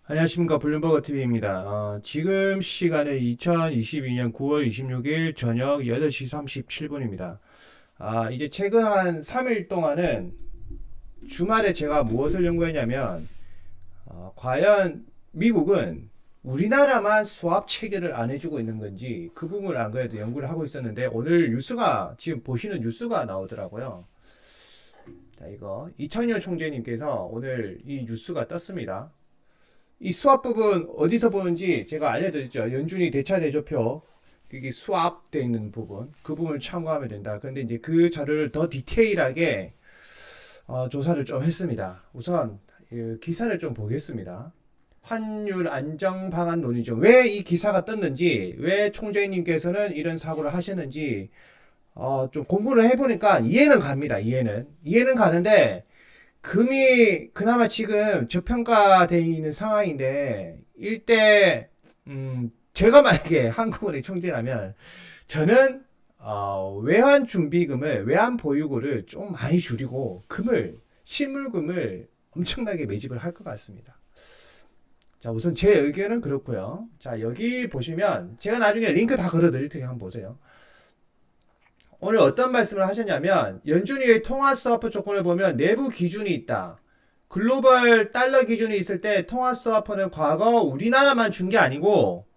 안녕하십니까. 블룸버그 TV입니다. 지금 시간은 2022년 9월 26일 저녁 8시 37분입니다. 이제 최근 한 3일 동안은 주말에 제가 무엇을 연구했냐면, 과연 미국은 우리나라만 수압 체계를 안 해주고 있는 건지 그 부분을 안 그래도 연구를 하고 있었는데, 오늘 뉴스가, 지금 보시는 뉴스가 나오더라고요. 자, 이거 이천열 총재님께서 오늘 이 뉴스가 떴습니다. 이 수압 부분 어디서 보는지 제가 알려드렸죠. 연준이 대차 대조표 여기 수압되어 있는 부분 그 부분을 참고하면 된다. 그런데 이제 그 자료를 더 디테일하게 조사를 좀 했습니다. 우선 기사를 좀 보겠습니다. 환율 안정 방안 논의죠. 왜 이 기사가 떴는지, 왜 총재님께서는 이런 사고를 하셨는지 좀 공부를 해보니까 이해는 갑니다. 이해는 가는데 금이 그나마 지금 저평가되어 있는 상황인데 일대 제가 만약에 한국은행 총재라면 저는 외환 준비금을, 외환 보유고를 좀 많이 줄이고 금을, 실물금을 엄청나게 매집을 할 것 같습니다. 자, 우선 제 의견은 그렇고요. 자, 여기 보시면 제가 나중에 링크 다 걸어 드릴 테니 한번 보세요. 오늘 어떤 말씀을 하셨냐면, 연준이의 통화 스와프 조건을 보면 내부 기준이 있다. 글로벌 달러 기준이 있을 때 통화 스와프는 과거 우리나라만 준 게 아니고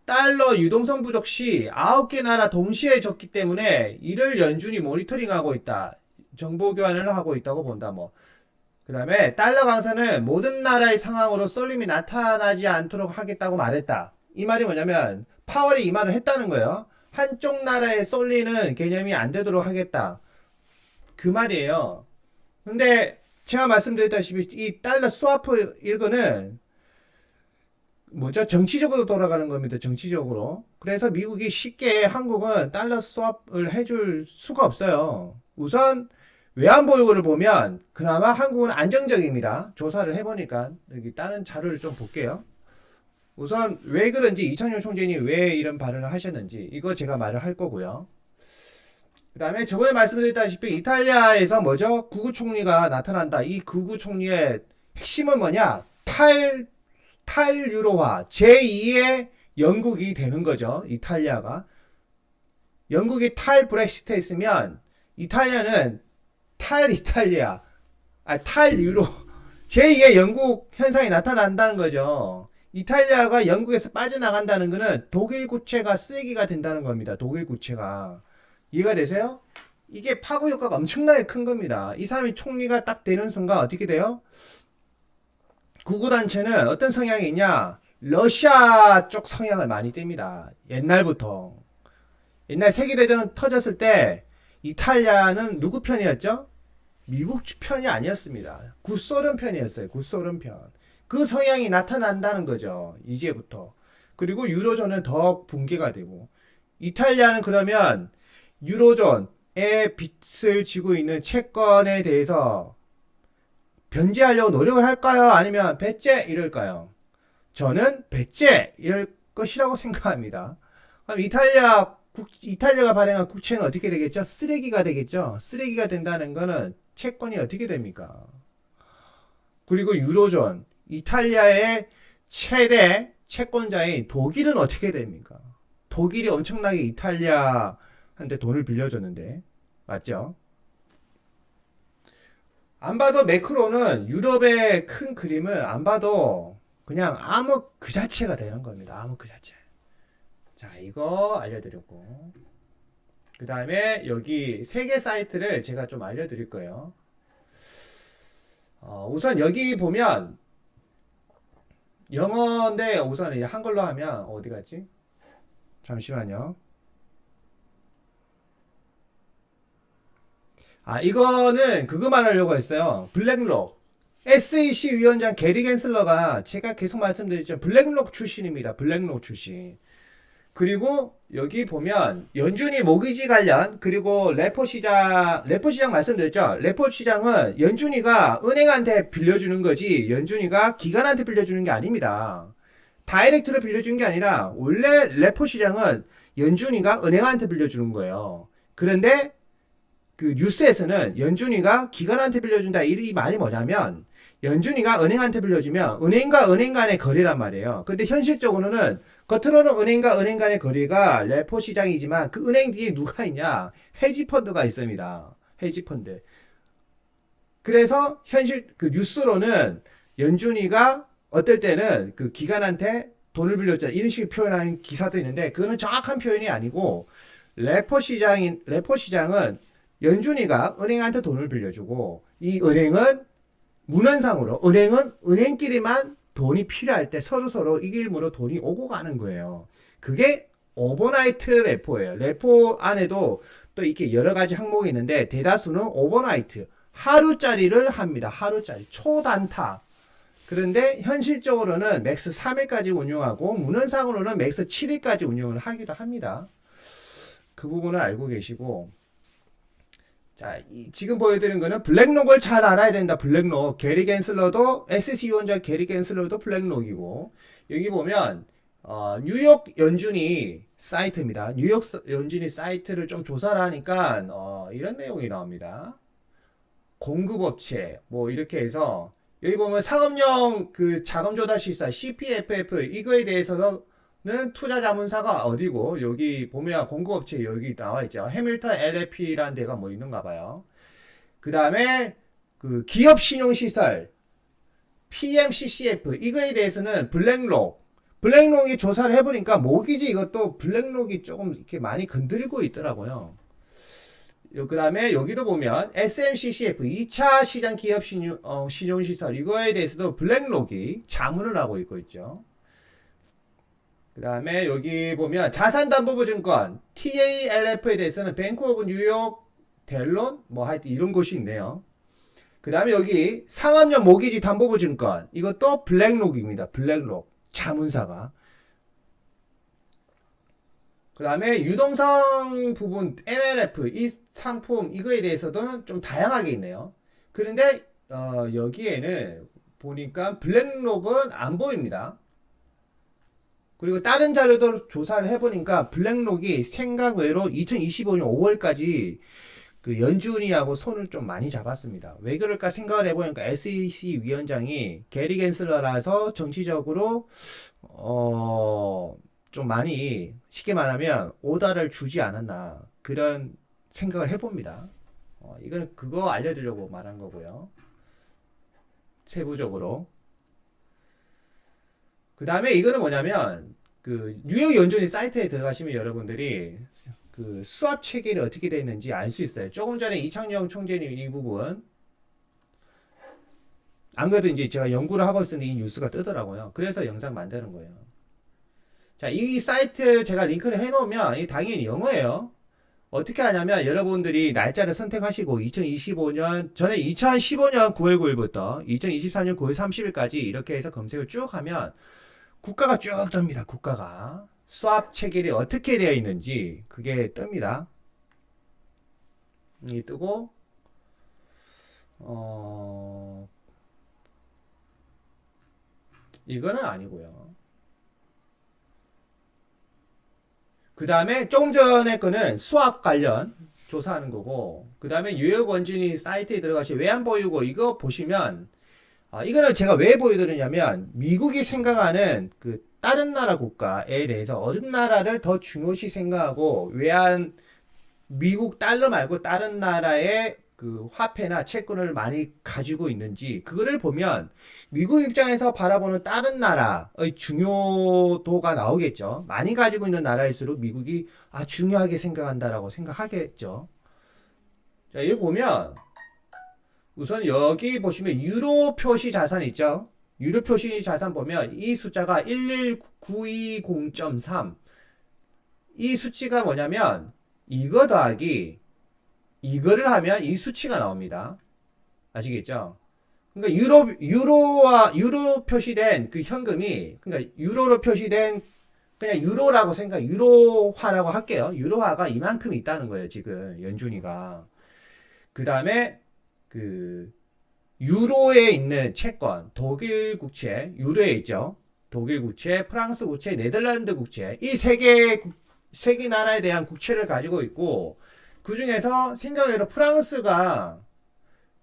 달러 유동성 부족 시 9개 나라 동시에 줬기 때문에 이를 연준이 모니터링하고 있다. 정보 교환을 하고 있다고 본다. 그 다음에 달러 강세는 모든 나라의 상황으로 쏠림이 나타나지 않도록 하겠다고 말했다. 이 말이 뭐냐면 파월이 이 말을 했다는 거예요. 한쪽 나라에 쏠리는 개념이 안 되도록 하겠다. 그 말이에요. 근데 제가 말씀드렸다시피 이 달러 스와프 이거는 뭐죠? 정치적으로 돌아가는 겁니다. 정치적으로. 그래서 미국이 쉽게 한국은 달러 스왑을 해줄 수가 없어요. 우선 외환보유고를 보면 그나마 한국은 안정적입니다. 조사를 해보니까 여기 다른 자료를 좀 볼게요. 우선 왜 그런지, 이천용 총재님이 왜 이런 발언을 하셨는지 이거 제가 말을 할 거고요. 그 다음에 저번에 말씀드렸다시피 이탈리아에서 뭐죠? 구구 총리가 나타난다. 이 구구 총리의 핵심은 뭐냐? 탈유로화, 제2의 영국이 되는 거죠. 이탈리아가. 영국이 탈브렉시트 했으면 이탈리아는 탈이탈리아, 탈유로, 제2의 영국 현상이 나타난다는 거죠. 이탈리아가 영국에서 빠져나간다는 것은 독일 구체가 쓰레기가 된다는 겁니다. 독일 구체가. 이해가 되세요? 이게 파고 효과가 엄청나게 큰 겁니다. 이 사람이 총리가 딱 되는 순간 어떻게 돼요? 구구단체는 어떤 성향이 있냐? 러시아 쪽 성향을 많이 띱니다. 옛날부터. 옛날 세계대전 터졌을 때 이탈리아는 누구 편이었죠? 미국 편이 아니었습니다. 구소련 편이었어요. 구소련 편. 그 성향이 나타난다는 거죠. 이제부터. 그리고 유로존은 더 붕괴가 되고. 이탈리아는 그러면 유로존의 빚을 지고 있는 채권에 대해서 변제하려고 노력을 할까요? 아니면 배째 이럴까요? 저는 배째 이럴 것이라고 생각합니다. 그럼 이탈리아가 발행한 국채는 어떻게 되겠죠? 쓰레기가 되겠죠? 쓰레기가 된다는 거는 채권이 어떻게 됩니까? 그리고 유로존, 이탈리아의 최대 채권자인 독일은 어떻게 됩니까? 독일이 엄청나게 이탈리아한테 돈을 빌려줬는데, 맞죠? 안 봐도 매크로는 유럽의 큰 그림을 안 봐도 그냥 암흑 그 자체가 되는 겁니다. 암흑 그 자체. 자, 이거 알려드렸고. 그 다음에 여기 세 개 사이트를 제가 좀 알려드릴 거예요. 우선 여기 보면 영어인데 우선 한글로 하면 어디 갔지? 잠시만요. 이거는 그거 말하려고 했어요. 블랙록. SEC 위원장 게리 겐슬러가 제가 계속 말씀드렸죠. 블랙록 출신입니다. 블랙록 출신. 그리고 여기 보면 연준이 모기지 관련, 그리고 레포 시장 말씀드렸죠. 레포 시장은 연준이가 은행한테 빌려주는 거지 연준이가 기관한테 빌려주는 게 아닙니다. 다이렉트로 빌려주는 게 아니라 원래 레포 시장은 연준이가 은행한테 빌려주는 거예요. 그런데 그 뉴스에서는 연준이가 기관한테 빌려준다 이 말이 뭐냐면 연준이가 은행한테 빌려주면 은행과 은행 간의 거래란 말이에요. 근데 현실적으로는 겉으로는 은행과 은행 간의 거래가 레포 시장이지만 그 은행 뒤에 누가 있냐? 헤지펀드가 있습니다. 헤지펀드. 그래서 현실 그 뉴스로는 연준이가 어떨 때는 그 기관한테 돈을 빌렸자 이런 식의 표현하는 기사도 있는데 그거는 정확한 표현이 아니고 레포 시장은 연준이가 은행한테 돈을 빌려주고 이 은행은 문헌상으로 은행은 은행끼리만 돈이 필요할 때 서로 이길무로 돈이 오고 가는 거예요. 그게 오버나이트 레포예요. 레포 안에도 또 이렇게 여러 가지 항목이 있는데 대다수는 오버나이트 하루짜리를 합니다. 하루짜리 초단타. 그런데 현실적으로는 맥스 3일까지 운용하고 문헌상으로는 맥스 7일까지 운용을 하기도 합니다. 그 부분을 알고 계시고 자, 지금 보여드린 거는 블랙록을 잘 알아야 된다. 블랙록. 게리 겐슬러도 SEC 위원장 게리 겐슬러도 블랙록이고 여기 보면 뉴욕 연준이 사이트입니다. 뉴욕 연준이 사이트를 좀 조사를 하니까 이런 내용이 나옵니다. 공급업체 뭐 이렇게 해서 여기 보면 상업용 그 자금 조달 실사 CPFF 이거에 대해서는 투자 자문사가 어디고 여기 보면 공급업체 여기 나와 있죠. 해밀턴 LLP라는 데가 뭐 있는가 봐요. 그 다음에 그 기업 신용시설 PMCCF 이거에 대해서는 블랙록이 조사를 해보니까 모기지 이것도 블랙록이 조금 이렇게 많이 건드리고 있더라고요. 그 다음에 여기도 보면 SMCCF 2차 시장 기업 신용시설 이거에 대해서도 블랙록이 자문을 하고 있죠. 그 다음에 여기 보면 자산담보부증권 TALF에 대해서는 뱅크 오브 뉴욕 델론 뭐 하여튼 이런 곳이 있네요. 그 다음에 여기 상업용 모기지 담보부증권 이것도 블랙록입니다. 블랙록 자문사가. 그 다음에 유동성 부분 MLF 이 상품 이거에 대해서도 좀 다양하게 있네요. 그런데 여기에는 보니까 블랙록은 안 보입니다. 그리고 다른 자료도 조사를 해보니까 블랙록이 생각 외로 2025년 5월까지 그 연준이하고 손을 좀 많이 잡았습니다. 왜 그럴까 생각을 해보니까 SEC 위원장이 게리 겐슬러라서 정치적으로 좀 많이 쉽게 말하면 오다를 주지 않았나 그런 생각을 해봅니다. 이건 그거 알려드리려고 말한 거고요. 세부적으로. 그 다음에 이거는 뭐냐면 그 뉴욕 연준이 사이트에 들어가시면 여러분들이 그 수합 체계를 어떻게 되어 있는지 알 수 있어요. 조금 전에 이창용 총재님 이 부분 안 그래도 이제 제가 연구를 하고 있으니 이 뉴스가 뜨더라고요. 그래서 영상 만드는 거예요. 자, 이 사이트 제가 링크를 해놓으면 이 당연히 영어예요. 어떻게 하냐면 여러분들이 날짜를 선택하시고 2025년 전에 2015년 9월 9일부터 2023년 9월 30일까지 이렇게 해서 검색을 쭉 하면 국가가 쭉 뜹니다. 국가가 수합 체결이 어떻게 되어 있는지 그게 뜹니다. 이 뜨고 이거는 아니고요. 그 다음에 조금 전에 거는 수학 관련 조사하는 거고 그 다음에 뉴욕 원준이 사이트에 들어가시 왜 안 보이고 이거 보시면 이거는 제가 왜 보여드리냐면 미국이 생각하는 그 다른 나라 국가에 대해서 어느 나라를 더 중요시 생각하고 외환 미국 달러 말고 다른 나라의 그 화폐나 채권을 많이 가지고 있는지 그거를 보면 미국 입장에서 바라보는 다른 나라의 중요도가 나오겠죠. 많이 가지고 있는 나라일수록 미국이 중요하게 생각한다라고 생각하겠죠. 자, 여기 보면 우선 여기 보시면 유로 표시 자산 있죠. 유로 표시 자산 보면 이 숫자가 11920.3 이 수치가 뭐냐면 이거 더하기 이거를 하면 이 수치가 나옵니다. 아시겠죠? 그러니까 유로 표시된 그 현금이 그러니까 유로로 표시된 그냥 유로라고 유로화라고 할게요. 유로화가 이만큼 있다는 거예요. 지금 연준이가. 그 다음에 그 유로에 있는 채권, 독일 국채, 유로에 있죠. 독일 국채, 프랑스 국채, 네덜란드 국채 이 세 개 나라에 대한 국채를 가지고 있고 그 중에서 생각외로 프랑스가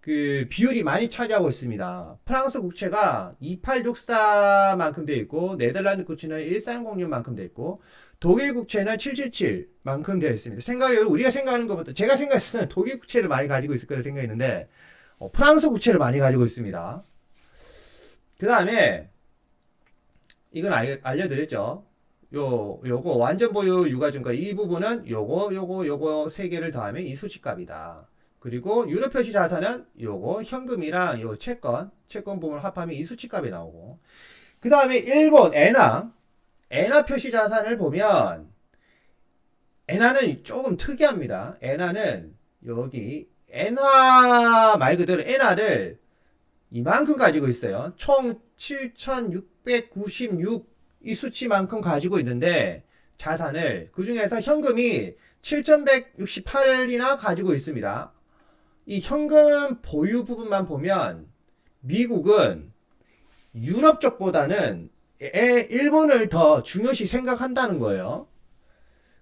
그 비율이 많이 차지하고 있습니다. 프랑스 국채가 2864만큼 돼 있고, 네덜란드 국채는 1306만큼 돼 있고, 독일 국채는 777만큼 되어 있습니다. 우리가 생각하는 것보다, 제가 생각했을 때는 독일 국채를 많이 가지고 있을 거라 생각했는데, 프랑스 국채를 많이 가지고 있습니다. 그 다음에, 이건 알려드렸죠. 요거 완전 보유 유가증권 이 부분은 요거 세 개를 더하면 이 수치값이다. 그리고 유럽 표시 자산은 요거 현금이랑 요 채권 부분을 합하면 이 수치값이 나오고. 그 다음에 일본 엔화 표시 자산을 보면 엔화는 조금 특이합니다. 엔화는 여기 엔화 말 그대로 엔화를 이만큼 가지고 있어요. 총 7,696 이 수치만큼 가지고 있는데 자산을 그 중에서 현금이 7,168이나 가지고 있습니다. 이 현금 보유 부분만 보면 미국은 유럽 쪽보다는 일본을 더 중요시 생각한다는 거예요.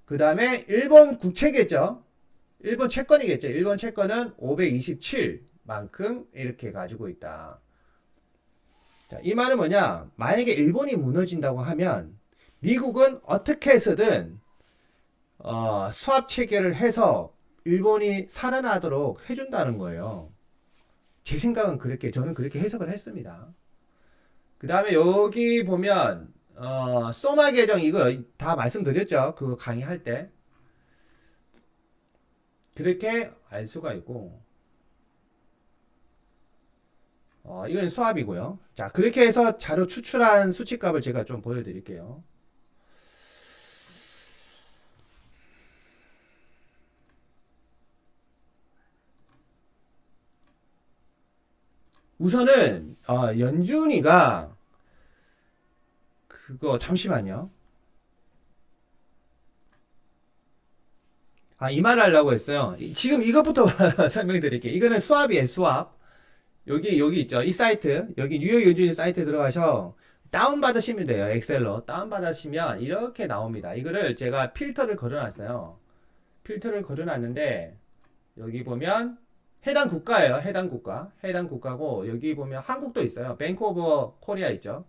그 다음에 일본 국채겠죠. 일본 채권이겠죠. 일본 채권은 527만큼 이렇게 가지고 있다. 자, 이 말은 뭐냐? 만약에 일본이 무너진다고 하면 미국은 어떻게 해서든 수합 체결을 해서 일본이 살아나도록 해준다는 거예요. 제 생각은 저는 그렇게 해석을 했습니다. 그 다음에 여기 보면 소마 계정 이거 다 말씀드렸죠. 그거 강의할 때. 그렇게 알 수가 있고. 이건 수압이고요. 자, 그렇게 해서 자료 추출한 수치값을 제가 좀 보여드릴게요. 우선은 연준이가 그거 잠시만요. 이 말 하려고 했어요. 지금 이것부터 설명드릴게요. 이거는 수압이에요, 수압. 여기 있죠. 이 사이트, 여기 뉴욕 연준이 사이트 들어가서 다운받으시면 돼요. 엑셀로. 다운받으시면 이렇게 나옵니다. 이거를 제가 필터를 걸어놨어요. 필터를 걸어놨는데, 여기 보면 해당 국가예요. 해당 국가고, 여기 보면 한국도 있어요. 뱅크 오브 코리아 있죠.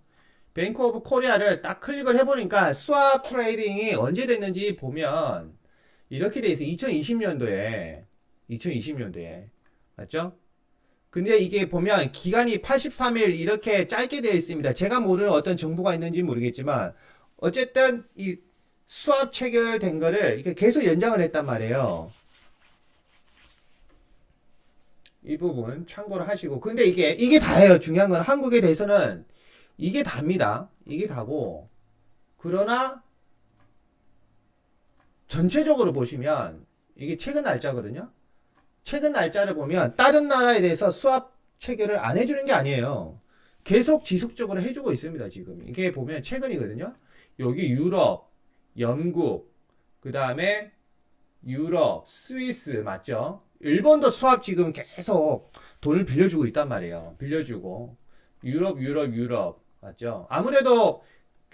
뱅크 오브 코리아를 딱 클릭을 해보니까 스왑 트레이딩이 언제 됐는지 보면 이렇게 돼 있어요. 2020년도에. 맞죠? 근데 이게 보면 기간이 83일 이렇게 짧게 되어 있습니다. 제가 모르는 어떤 정보가 있는지 모르겠지만 어쨌든 이 수합 체결된 거를 이렇게 계속 연장을 했단 말이에요. 이 부분 참고를 하시고. 근데 이게 다예요. 중요한 건 한국에 대해서는 이게 답니다. 이게 다고. 그러나 전체적으로 보시면 이게 최근 날짜거든요. 최근 날짜를 보면 다른 나라에 대해서 수합 체결을 안 해주는 게 아니에요. 계속 지속적으로 해주고 있습니다. 지금 이게 보면 최근이거든요. 여기 유럽, 영국, 그 다음에 유럽, 스위스 맞죠? 일본도 수합 지금 계속 돈을 빌려주고 있단 말이에요. 빌려주고 유럽 맞죠? 아무래도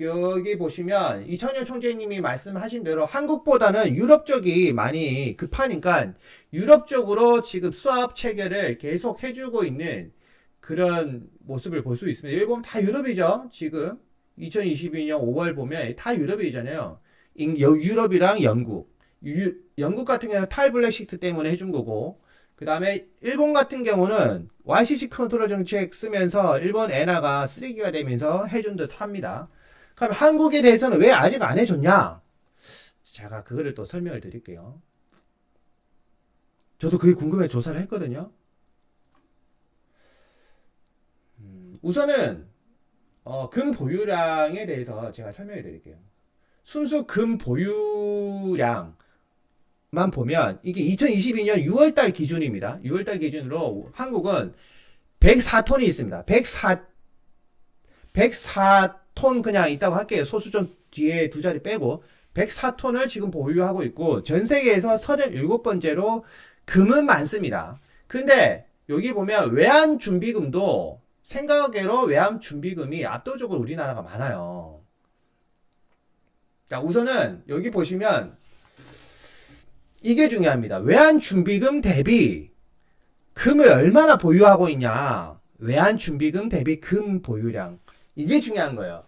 여기 보시면 이천현 총재님이 말씀하신 대로 한국보다는 유럽 쪽이 많이 급하니까 유럽 쪽으로 지금 수합 체결을 계속 해주고 있는 그런 모습을 볼 수 있습니다. 여기 보면 다 유럽이죠. 지금 2022년 5월 보면 다 유럽이잖아요. 유럽이랑 영국. 영국 같은 경우는 탈 블랙시트 때문에 해준 거고, 그 다음에 일본 같은 경우는 YCC 컨트롤 정책 쓰면서 일본 엔화가 쓰레기가 되면서 해준 듯 합니다. 그럼 한국에 대해서는 왜 아직 안 해줬냐? 제가 그거를 또 설명을 드릴게요. 저도 그게 궁금해 조사를 했거든요. 우선은 금 보유량에 대해서 제가 설명해 드릴게요. 순수 금 보유량만 보면 이게 2022년 6월달 기준입니다. 6월달 기준으로 한국은 104톤이 있습니다. 104톤 그냥 있다고 할게요. 소수점 뒤에 두 자리 빼고 104톤을 지금 보유하고 있고 전 세계에서 37번째로 금은 많습니다. 근데 여기 보면 외환 준비금도 생각외로 외환 준비금이 압도적으로 우리나라가 많아요. 자, 우선은 여기 보시면 이게 중요합니다. 외환 준비금 대비 금을 얼마나 보유하고 있냐. 외환준비금 대비 금 보유량. 이게 중요한 거예요.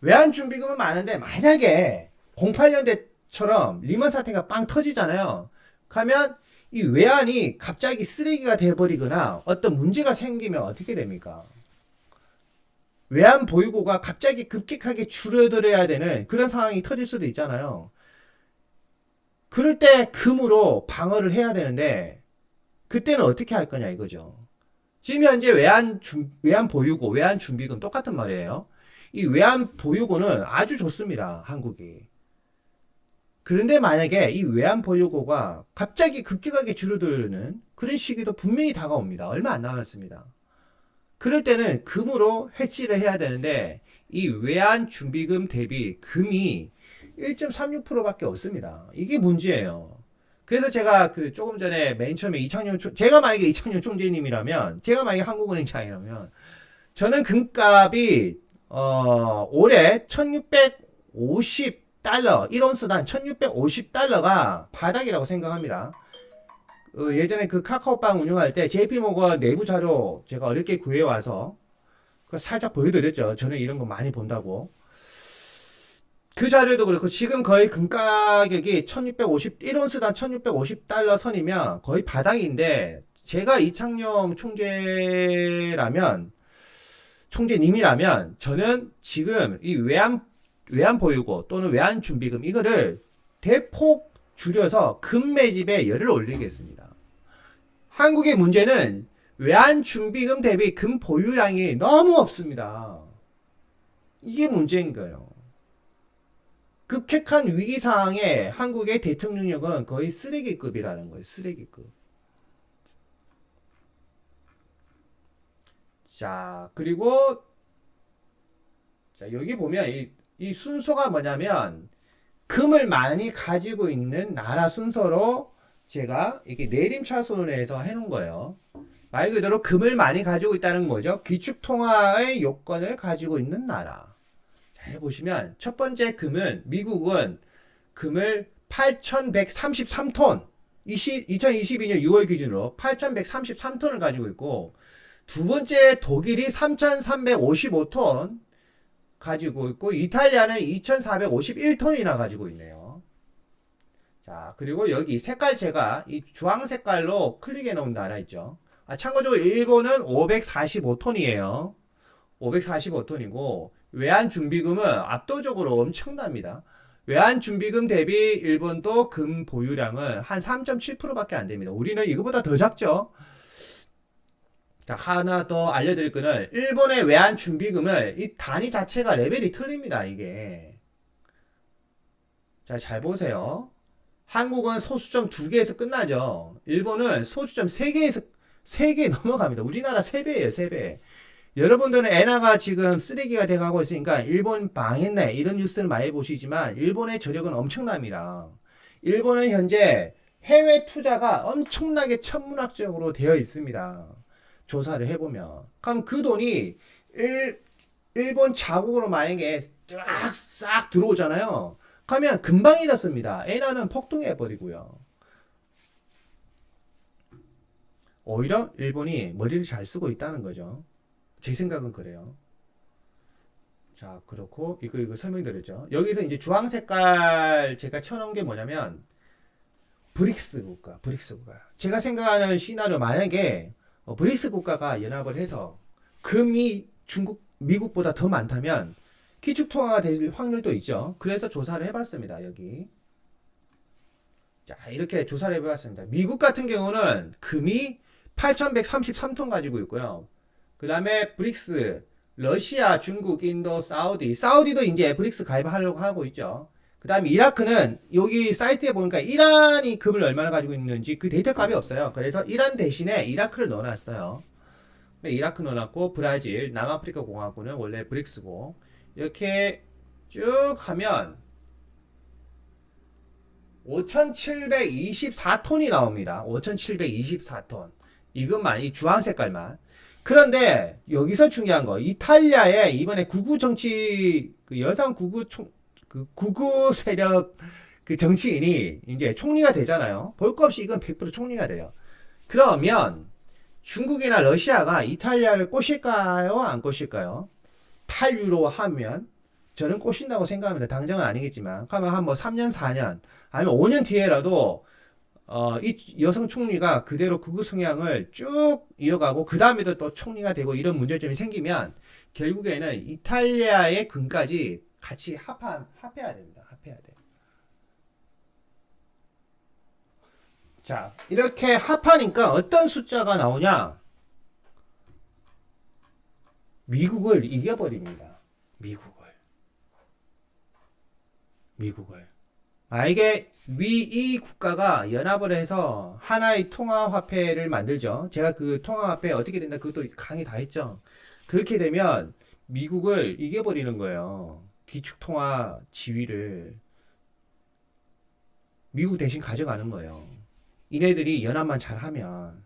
외환준비금은 많은데 만약에 08년대처럼 리먼 사태가 빵 터지잖아요. 그러면 이 외환이 갑자기 쓰레기가 돼버리거나 어떤 문제가 생기면 어떻게 됩니까? 외환 보유고가 갑자기 급격하게 줄어들어야 되는 그런 상황이 터질 수도 있잖아요. 그럴 때 금으로 방어를 해야 되는데 그때는 어떻게 할 거냐 이거죠. 지금 현재 외환 보유고, 외환 준비금 똑같은 말이에요. 이 외환 보유고는 아주 좋습니다. 한국이. 그런데 만약에 이 외환 보유고가 갑자기 급격하게 줄어드는 그런 시기도 분명히 다가옵니다. 얼마 안 남았습니다. 그럴 때는 금으로 해지를 해야 되는데 이 외환 준비금 대비 금이 1.36%밖에 없습니다. 이게 문제예요. 그래서 제가 그 조금 전에 맨 처음에 제가 만약에 이창용 총재님이라면, 제가 만약에 한국은행장이라면, 저는 금값이 올해 1650달러, 1온스당 1650달러가 바닥이라고 생각합니다. 예전에 그 카카오빵 운영할 때 JP모건 내부 자료 제가 어렵게 구해와서 살짝 보여드렸죠. 저는 이런 거 많이 본다고. 그 자료도 그렇고 지금 거의 금 가격이 1온스당 1650달러 선이면 거의 바닥인데, 제가 이창용 총재님이라면 저는 지금 이 외환 보유고 또는 외환 준비금 이거를 대폭 줄여서 금 매집에 열을 올리겠습니다. 한국의 문제는 외환 준비금 대비 금 보유량이 너무 없습니다. 이게 문제인 거예요. 급격한 위기 상황에 한국의 대통령력은 거의 쓰레기급이라는 거예요. 쓰레기급. 자, 그리고 자, 여기 보면 이 순서가 뭐냐면 금을 많이 가지고 있는 나라 순서로 제가 이렇게 내림차순에서 해놓은 거예요. 말 그대로 금을 많이 가지고 있다는 거죠. 기축통화의 요건을 가지고 있는 나라. 자, 보시면 첫 번째 금은 미국은 금을 8,133톤 2022년 6월 기준으로 8,133톤을 가지고 있고, 두 번째 독일이 3,355톤 가지고 있고, 이탈리아는 2,451톤이나 가지고 있네요. 자, 그리고 여기 색깔 제가 이 주황 색깔로 클릭해 놓은 나라 있죠. 참고적으로 일본은 545톤이에요. 545톤이고 외환 준비금은 압도적으로 엄청납니다. 외환 준비금 대비 일본도 금 보유량은 한 3.7%밖에 안 됩니다. 우리는 이거보다 더 작죠. 자, 하나 더 알려드릴 거는 일본의 외환 준비금을 이 단위 자체가 레벨이 틀립니다. 이게. 자, 잘 보세요. 한국은 소수점 2개에서 끝나죠. 일본은 소수점 3개 넘어갑니다. 우리나라 3배예요. 3배. 여러분들은 엔화가 지금 쓰레기가 돼가고 있으니까 일본 망했네 이런 뉴스를 많이 보시지만 일본의 저력은 엄청납니다. 일본은 현재 해외 투자가 엄청나게 천문학적으로 되어 있습니다. 조사를 해보면. 그럼 그 돈이 일본 자국으로 만약에 쫙 들어오잖아요. 그러면 금방 잃었습니다. 엔화는 폭등해버리고요. 오히려 일본이 머리를 잘 쓰고 있다는 거죠. 제 생각은 그래요. 자, 그렇고 이거 설명드렸죠. 여기서 이제 주황 색깔 제가 쳐놓은 게 뭐냐면 브릭스 국가. 제가 생각하는 시나리오, 만약에 브릭스 국가가 연합을 해서 금이 미국보다 더 많다면 기축통화가 될 확률도 있죠. 그래서 조사를 해봤습니다. 여기. 자, 이렇게 조사를 해봤습니다. 미국 같은 경우는 금이 8,133톤 가지고 있고요. 그 다음에 브릭스, 러시아, 중국, 인도, 사우디도 이제 브릭스 가입하려고 하고 있죠. 그 다음에 이라크는 여기 사이트에 보니까 이란이 금을 얼마나 가지고 있는지 그 데이터 값이 없어요. 그래서 이란 대신에 이라크를 넣어놨어요. 이라크 넣어놨고, 브라질, 남아프리카 공화국은 원래 브릭스고, 이렇게 쭉 하면 5,724톤이 나옵니다. 5,724톤. 이것만, 이 주황 색깔만. 그런데 여기서 중요한 거, 이탈리아의 이번에 구구 정치, 그 여성 구구 구구 세력 그 정치인이 이제 총리가 되잖아요. 볼 것 없이 이건 100% 총리가 돼요. 그러면 중국이나 러시아가 이탈리아를 꼬실까요? 안 꼬실까요? 탈유로 하면 저는 꼬신다고 생각합니다. 당장은 아니겠지만 그러면 한 뭐 3년, 4년 아니면 5년 뒤에라도 이 여성 총리가 그대로 극우 성향을 쭉 이어가고 그 다음에도 또 총리가 되고 이런 문제점이 생기면 결국에는 이탈리아의 군까지 같이 합해야 됩니다. 합해야 돼. 자, 이렇게 합하니까 어떤 숫자가 나오냐? 미국을 이겨버립니다. 미국을. 이게 이 국가가 연합을 해서 하나의 통화화폐를 만들죠. 제가 그 통화화폐 어떻게 된다 그것도 강의 다 했죠. 그렇게 되면 미국을 이겨버리는 거예요. 기축통화 지위를 미국 대신 가져가는 거예요. 이네들이 연합만 잘하면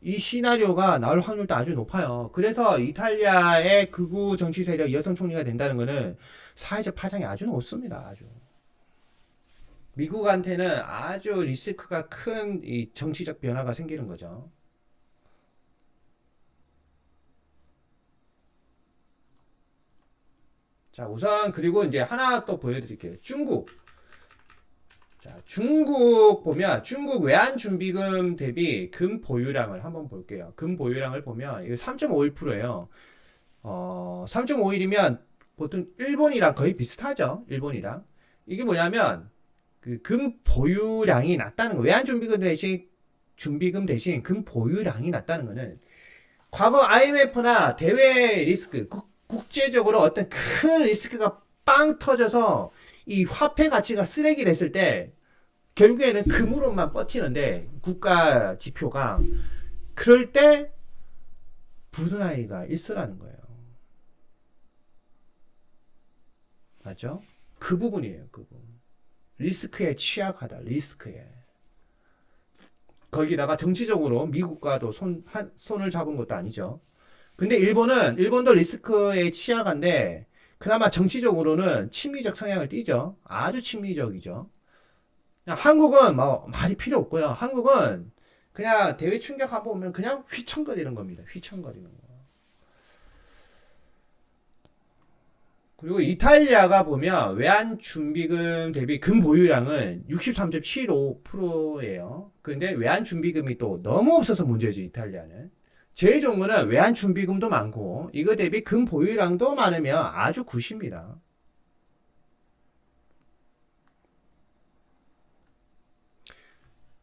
이 시나리오가 나올 확률도 아주 높아요. 그래서 이탈리아의 극우 정치 세력 여성 총리가 된다는 것은 사회적 파장이 아주 높습니다. 아주. 미국한테는 아주 리스크가 큰 이 정치적 변화가 생기는 거죠. 자, 우선 그리고 이제 하나 또 보여드릴게요. 중국. 자, 중국 보면 중국 외환준비금 대비 금 보유량을 한번 볼게요. 금 보유량을 보면 이거 3.51%예요. 3.51이면 보통 일본이랑 거의 비슷하죠. 일본이랑. 이게 뭐냐면 그 금 보유량이 낮다는 거. 준비금 대신 금 보유량이 낮다는 거는 과거 IMF나 대외 리스크, 국제적으로 어떤 큰 리스크가 빵 터져서 이 화폐 가치가 쓰레기 됐을 때 결국에는 금으로만 버티는데 국가 지표가 그럴 때 부도나이가 있으라는 거예요. 맞죠? 그 부분이에요. 그 부분. 리스크에 취약하다. 리스크에. 거기다가 정치적으로 미국과도 손을 잡은 것도 아니죠. 근데 일본도 리스크에 취약한데 그나마 정치적으로는 친미적 성향을 띠죠. 아주 친미적이죠. 한국은 뭐 말이 필요 없고요. 한국은 그냥 대외 충격 한번 오면 그냥 휘청거리는 겁니다. 휘청거리는 거. 그리고 이탈리아가 보면 외환준비금 대비 금 보유량은 63.75%예요. 근데 외환준비금이 또 너무 없어서 문제죠. 이탈리아는. 제일 좋은 거는 외환준비금도 많고 이거 대비 금 보유량도 많으면 아주 굿입니다.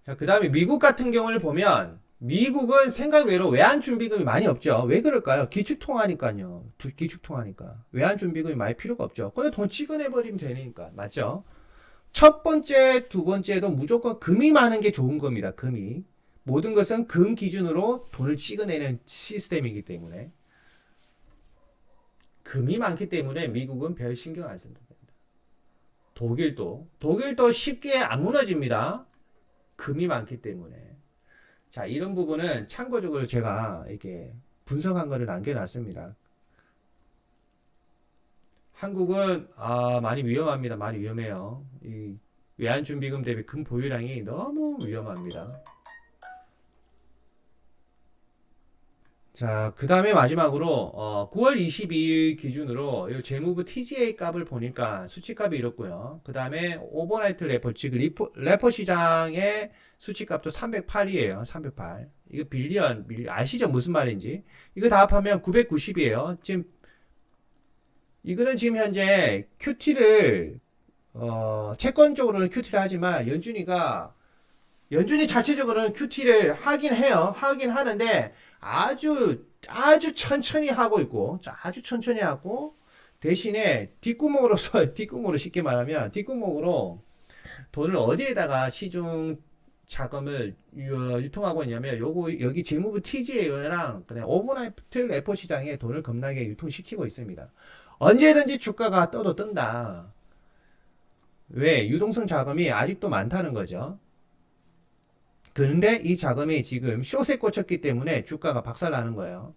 자, 그 다음에 미국 같은 경우를 보면 미국은 생각 외로 외환준비금이 많이 없죠. 왜 그럴까요? 기축통화니까요. 기축통화니까. 외환준비금이 많이 필요가 없죠. 그냥 돈 찍어내버리면 되니까. 맞죠? 첫 번째, 두 번째도 무조건 금이 많은 게 좋은 겁니다. 금이. 모든 것은 금 기준으로 돈을 찍어내는 시스템이기 때문에. 금이 많기 때문에 미국은 별 신경 안 쓴다. 독일도 쉽게 안 무너집니다. 금이 많기 때문에. 자, 이런 부분은 참고적으로 제가 이렇게 분석한 거를 남겨놨습니다. 한국은 많이 위험합니다. 많이 위험해요. 이 외환준비금 대비 금 보유량이 너무 위험합니다. 자, 그 다음에 마지막으로 9월 22일 기준으로 이 재무부 TGA 값을 보니까 수치값이 이렇고요. 그 다음에 오버나이트 레포, 즉 레포 시장의 수치값도 308이에요. 308. 이거 빌리언 아시죠? 무슨 말인지. 이거 다 합하면 990이에요. 이거는 지금 현재 QT를 채권적으로는 QT를 하지만 연준이 자체적으로는 QT를 하긴 해요. 하긴 하는데 아주 천천히 하고 있고 아주 천천히 하고 대신에 뒷구멍으로 쉽게 말하면 뒷구멍으로 돈을 어디에다가 시중 자금을 유통하고 있냐면 여기 재무부 TGA랑 그냥 오버나이트 레포 시장에 돈을 겁나게 유통시키고 있습니다. 언제든지 주가가 떠도 뜬다. 왜? 유동성 자금이 아직도 많다는 거죠. 그런데 이 자금이 지금 숏에 꽂혔기 때문에 주가가 박살나는 거예요.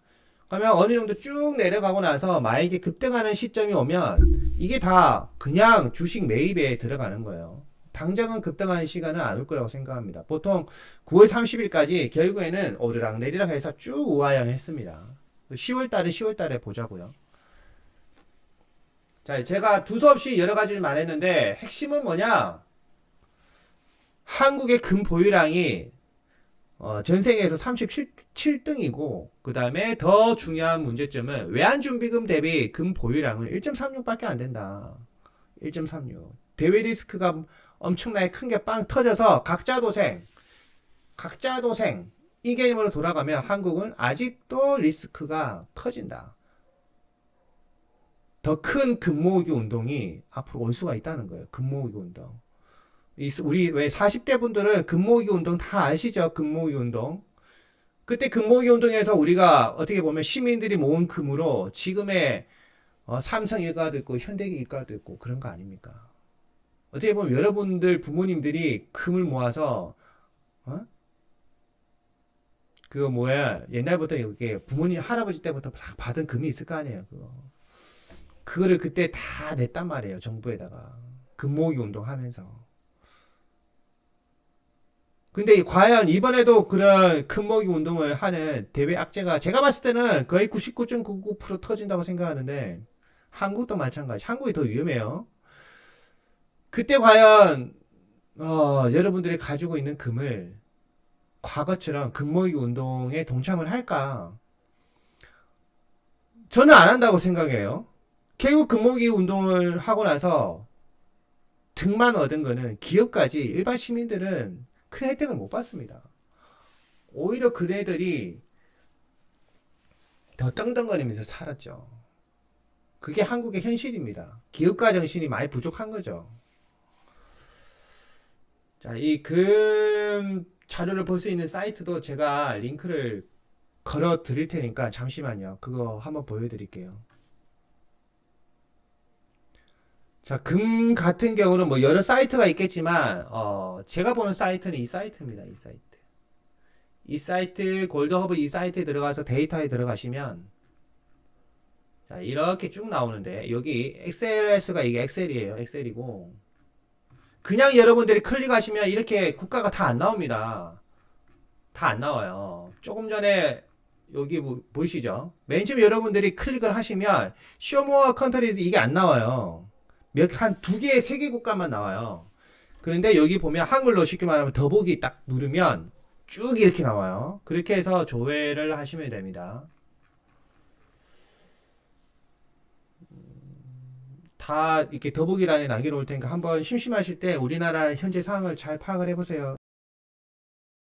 그러면 어느 정도 쭉 내려가고 나서 만약에 급등하는 시점이 오면 이게 다 그냥 주식 매입에 들어가는 거예요. 당장은 급등하는 시간은 안 올 거라고 생각합니다. 보통 9월 30일까지 결국에는 오르락내리락 해서 쭉 우하향했습니다. 10월 달은 10월 달에 보자고요. 자, 제가 두서없이 여러 가지를 말했는데 핵심은 뭐냐? 한국의 금 보유량이 전 세계에서 37등이고 그 다음에 더 중요한 문제점은 외환준비금 대비 금 보유량은 1.36밖에 안 된다. 1.36. 대외 리스크가 엄청나게 큰 게 빵 터져서 각자 도생 이 개념으로 돌아가면 한국은 아직도 리스크가 커진다. 더 큰 금모으기 운동이 앞으로 올 수가 있다는 거예요. 금모으기 운동. 우리 왜 40대 분들은 금모으기 운동 다 아시죠? 금모으기 운동. 그때 금모으기 운동에서 우리가 어떻게 보면 시민들이 모은 금으로 지금의 삼성 일가도 있고 현대기 일가도 있고 그런 거 아닙니까? 어떻게 보면 여러분들 부모님들이 금을 모아서 그거 뭐야 옛날부터 이게 부모님 할아버지 때부터 받은 금이 있을 거 아니에요. 그거를 그때 다 냈단 말이에요. 정부에다가 금 모으기 운동하면서. 근데 과연 이번에도 그런 금 모으기 운동을 하는 대외 악재가 제가 봤을 때는 거의 99.99% 터진다고 생각하는데 한국도 마찬가지. 한국이 더 위험해요. 그때 과연 여러분들이 가지고 있는 금을 과거처럼 금 모으기 운동에 동참을 할까? 저는 안 한다고 생각해요. 결국 금 모으기 운동을 하고 나서 득만 얻은 거는 기업까지 일반 시민들은 큰 혜택을 못 받습니다. 오히려 그네들이 더 떵떵거리면서 살았죠. 그게 한국의 현실입니다. 기업가 정신이 많이 부족한 거죠. 자, 이 금 자료를 볼 수 있는 사이트도 제가 링크를 걸어 드릴 테니까 잠시만요. 그거 한번 보여드릴게요. 자, 금 같은 경우는 뭐 여러 사이트가 있겠지만 제가 보는 사이트는 이 사이트입니다. 이 사이트. 이 사이트 골드허브 이 사이트에 들어가서 데이터에 들어가시면 자, 이렇게 쭉 나오는데 여기 XLS가 이게 엑셀이에요. 엑셀이고 그냥 여러분들이 클릭하시면 이렇게 국가가 다 안 나옵니다. 다 안 나와요. 조금 전에 여기 보이시죠? 맨 처음 여러분들이 클릭을 하시면 쇼모어 컨트리즈 이게 안 나와요. 한 두 개, 세 개 국가만 나와요. 그런데 여기 보면 한글로 쉽게 말하면 더보기 딱 누르면 쭉 이렇게 나와요. 그렇게 해서 조회를 하시면 됩니다. 다 이렇게 더보기란에 남겨놓을 테니까 한번 심심하실 때 우리나라 현재 상황을 잘 파악을 해보세요.